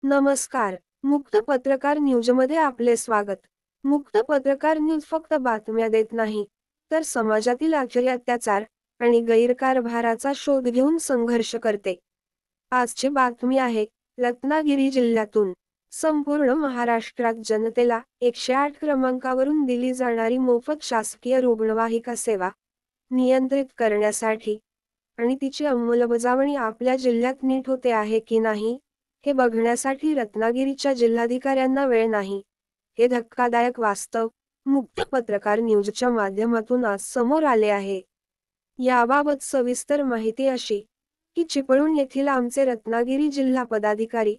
नमस्कार. मुक्त पत्रकार न्यूजमध्ये आपले स्वागत. मुक्त पत्रकार न्यूज फक्त बातम्या देत नाही, तर समाजातील आचारी अत्याचार आणि गैरकारभाराचा शोध घेऊन संघर्ष करते. आजची बातमी आहे रत्नागिरी जिल्ह्यातून. संपूर्ण महाराष्ट्रात जनतेला 108 क्रमांकावरून दिली जाणारी मोफत शासकीय रुग्णवाहिका सेवा नियंत्रित करण्यासाठी आणि तिची अंमलबजावणी आपल्या जिल्ह्यात नीट होते आहे की नाही, हे बघण्यासाठी रत्नागिरीच्या जिल्हाधिकाऱ्यांना वेळ नाही. हे धक्कादायक वास्तव मुक्त पत्रकार न्यूजच्या माध्यमातून आज समोर आले आहे. याबाबत सविस्तर माहिती अशी की चिपळूण येथील आमचे रत्नागिरी जिल्हा पदाधिकारी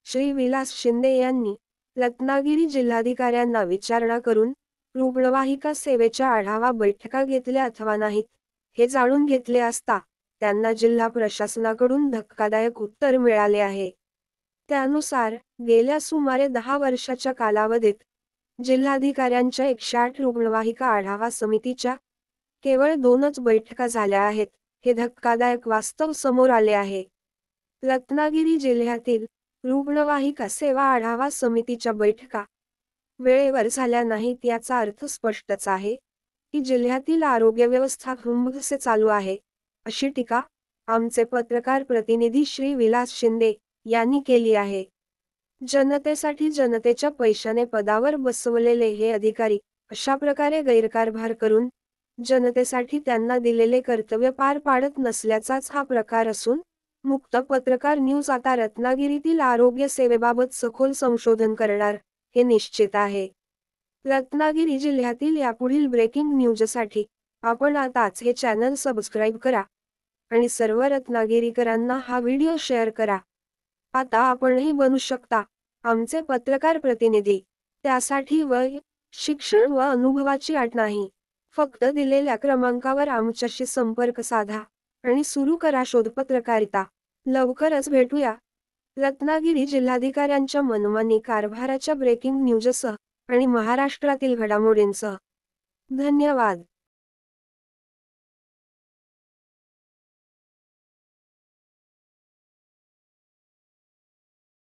श्री विलास शिंदे यांनी रत्नागिरी जिल्हाधिकाऱ्यांना विचारणा करून रुग्णवाहिका सेवेच्या आढावा बैठका घेतल्या अथवा नाहीत, हे जाणून घेतले असता त्यांना जिल्हा प्रशासनाकडून धक्कादायक उत्तर मिळाले आहे. त्यानुसार गेल्या सुमारे 10 वर्षाच्या कालावधीत जिल्हाधिकाऱ्यांच्या 108 रुग्णवाहिका आढावा समितीच्या केवळ 2च बैठका झाल्या आहेत, हे धक्कादायक वास्तव समोर आले आहे. रत्नागिरी जिल्ह्यातील रुग्णवाहिका सेवा आढावा समितीच्या बैठका वेळेवर झाल्या नाहीत याचा अर्थ स्पष्टच आहे की जिल्ह्यातील आरोग्य व्यवस्था खुंबसे चालू आहे, अशी टीका आमचे पत्रकार प्रतिनिधी श्री विलास शिंदे यांनी केली आहे. जनतेसाठी जनतेच्या पैशाने पदावर बसवलेले हे अधिकारी अशा प्रकारे गैरकारभार करून जनतेसाठी त्यांना दिलेले कर्तव्य पार पाडत नसल्याचाच हा प्रकार असून मुक्त पत्रकार न्यूज आता रत्नागिरीतील आरोग्य सेवेबाबत सखोल संशोधन करणार हे निश्चित आहे. रत्नागिरी जिल्ह्यातील यापुढील ब्रेकिंग न्यूजसाठी आपण आताच हे चॅनल सबस्क्राईब करा आणि सर्व रत्नागिरीकरांना हा व्हिडिओ शेअर करा. आता आपणही बनू शकता आमचे पत्रकार प्रतिनिधी. त्यासाठी वय, शिक्षण व अनुभवाची अट नाही. फक्त दिलेल्या क्रमांकावर आमच्याशी संपर्क साधा आणि सुरू करा शोध पत्रकारिता. लवकरच भेटूया रत्नागिरी जिल्हाधिकाऱ्यांच्या मनमानी कारभाराच्या ब्रेकिंग न्यूजसह आणि महाराष्ट्रातील घडामोडींसह. धन्यवाद.